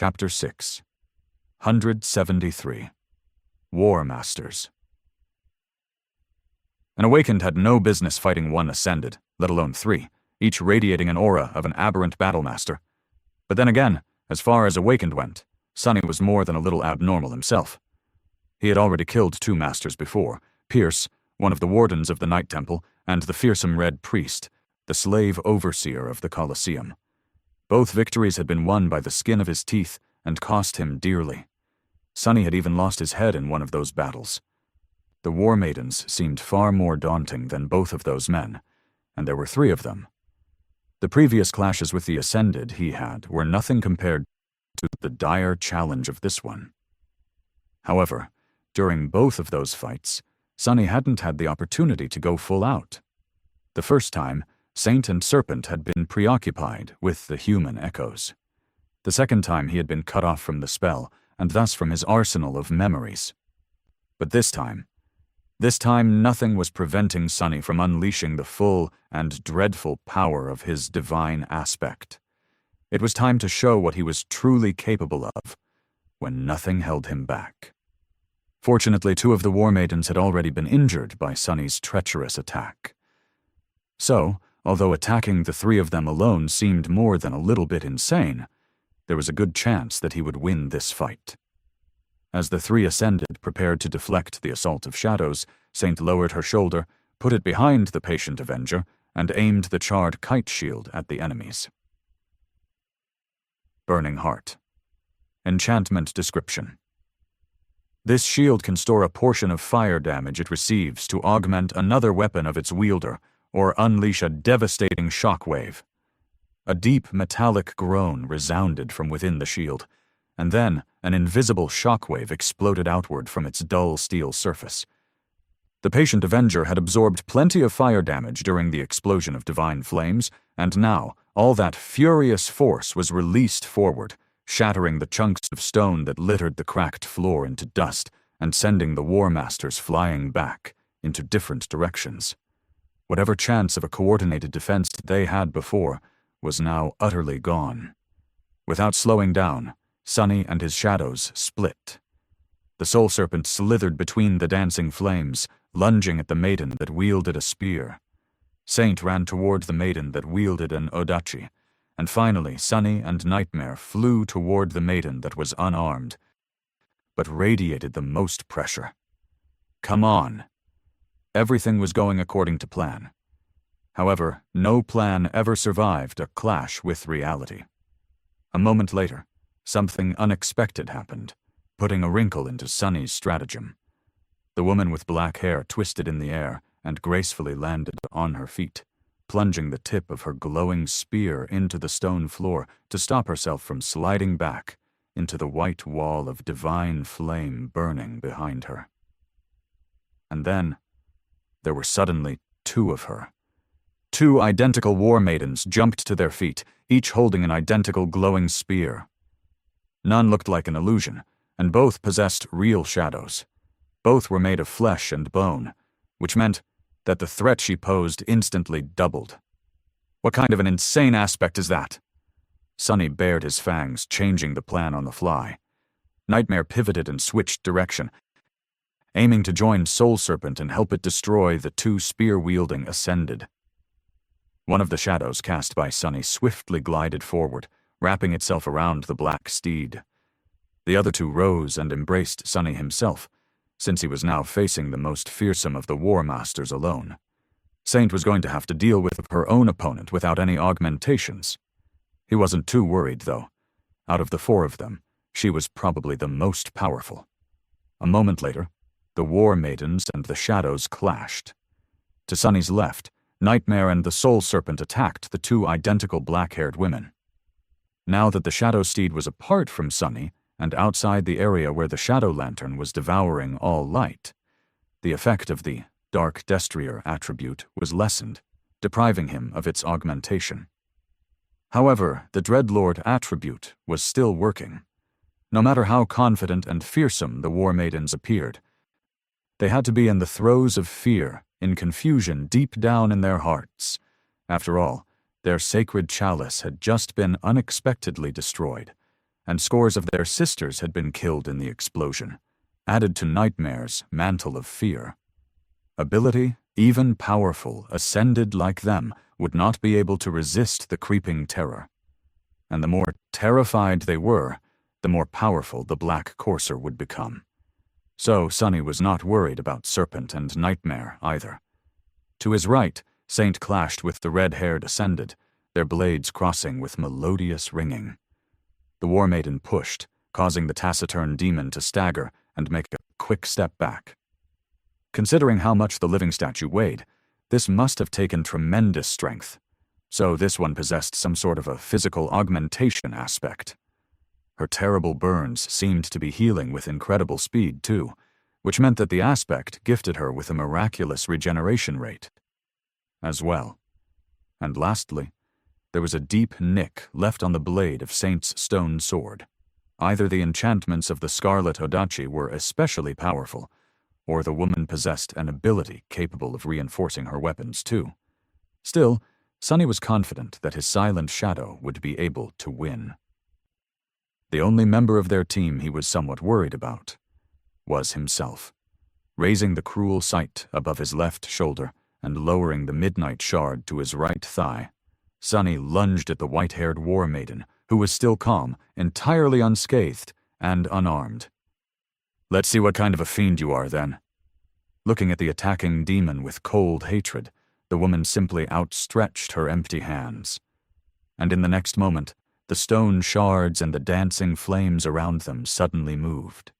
Chapter 6 173 War Masters. An Awakened had no business fighting one Ascended, let alone three, each radiating an aura of an aberrant Battlemaster. But then again, as far as Awakened went, Sonny was more than a little abnormal himself. He had already killed two Masters before, Pierce, one of the Wardens of the Night Temple, and the fearsome Red Priest, the slave overseer of the Colosseum. Both victories had been won by the skin of his teeth and cost him dearly. Sonny had even lost his head in one of those battles. The War Maidens seemed far more daunting than both of those men, and there were three of them. The previous clashes with the Ascended he had were nothing compared to the dire challenge of this one. However, during both of those fights, Sonny hadn't had the opportunity to go full out. The first time, Saint and Serpent had been preoccupied with the human echoes. The second time he had been cut off from the spell, and thus from his arsenal of memories. But this time nothing was preventing Sonny from unleashing the full and dreadful power of his divine aspect. It was time to show what he was truly capable of, when nothing held him back. Fortunately, two of the War Maidens had already been injured by Sonny's treacherous attack. So, although attacking the three of them alone seemed more than a little bit insane, there was a good chance that he would win this fight. As the three Ascended prepared to deflect the assault of shadows, Saint lowered her shoulder, put it behind the patient Avenger, and aimed the charred kite shield at the enemies. Burning Heart. Enchantment description. This shield can store a portion of fire damage it receives to augment another weapon of its wielder, or unleash a devastating shockwave. A deep metallic groan resounded from within the shield, and then an invisible shockwave exploded outward from its dull steel surface. The patient Avenger had absorbed plenty of fire damage during the explosion of divine flames, and now all that furious force was released forward, shattering the chunks of stone that littered the cracked floor into dust and sending the War Masters flying back into different directions. Whatever chance of a coordinated defense they had before was now utterly gone. Without slowing down, Sonny and his shadows split. The Soul Serpent slithered between the dancing flames, lunging at the maiden that wielded a spear. Saint ran toward the maiden that wielded an odachi, and finally Sonny and Nightmare flew toward the maiden that was unarmed, but radiated the most pressure. Come on! Everything was going according to plan. However, no plan ever survived a clash with reality. A moment later, something unexpected happened, putting a wrinkle into Sonny's stratagem. The woman with black hair twisted in the air and gracefully landed on her feet, plunging the tip of her glowing spear into the stone floor to stop herself from sliding back into the white wall of divine flame burning behind her. And then, there were suddenly two of her. Two identical War Maidens jumped to their feet, each holding an identical glowing spear. None looked like an illusion, and both possessed real shadows. Both were made of flesh and bone, which meant that the threat she posed instantly doubled. What kind of an insane aspect is that? Sonny bared his fangs, changing the plan on the fly. Nightmare pivoted and switched direction, aiming to join Soul Serpent and help it destroy the two spear-wielding Ascended. One of the shadows cast by Sonny swiftly glided forward, wrapping itself around the black steed. The other two rose and embraced Sonny himself, since he was now facing the most fearsome of the War Masters alone. Saint was going to have to deal with her own opponent without any augmentations. He wasn't too worried, though. Out of the four of them, she was probably the most powerful. A moment later, the War Maidens and the shadows clashed. To Sonny's left, Nightmare and the Soul Serpent attacked the two identical black-haired women. Now that the Shadow Steed was apart from Sonny and outside the area where the Shadow Lantern was devouring all light, the effect of the Dark Destrier attribute was lessened, depriving him of its augmentation. However, the Dreadlord attribute was still working. No matter how confident and fearsome the War Maidens appeared, they had to be in the throes of fear, in confusion deep down in their hearts. After all, their sacred chalice had just been unexpectedly destroyed, and scores of their sisters had been killed in the explosion, added to Nightmare's mantle of fear. Ability, even powerful, ascended like them, would not be able to resist the creeping terror. And the more terrified they were, the more powerful the Black Courser would become. So Sunny was not worried about Serpent and Nightmare either. To his right, Saint clashed with the red-haired Ascended, their blades crossing with melodious ringing. The War Maiden pushed, causing the taciturn demon to stagger and make a quick step back. Considering how much the living statue weighed, this must have taken tremendous strength, so this one possessed some sort of a physical augmentation aspect. Her terrible burns seemed to be healing with incredible speed, too, which meant that the aspect gifted her with a miraculous regeneration rate as well. And lastly, there was a deep nick left on the blade of Saint's stone sword. Either the enchantments of the Scarlet Odachi were especially powerful, or the woman possessed an ability capable of reinforcing her weapons too. Still, Sunny was confident that his silent shadow would be able to win. The only member of their team he was somewhat worried about was himself. Raising the cruel sight above his left shoulder and lowering the midnight shard to his right thigh, Sunny lunged at the white-haired War Maiden, who was still calm, entirely unscathed, and unarmed. "Let's see what kind of a fiend you are, then." Looking at the attacking demon with cold hatred, the woman simply outstretched her empty hands. And in the next moment, the stone shards and the dancing flames around them suddenly moved.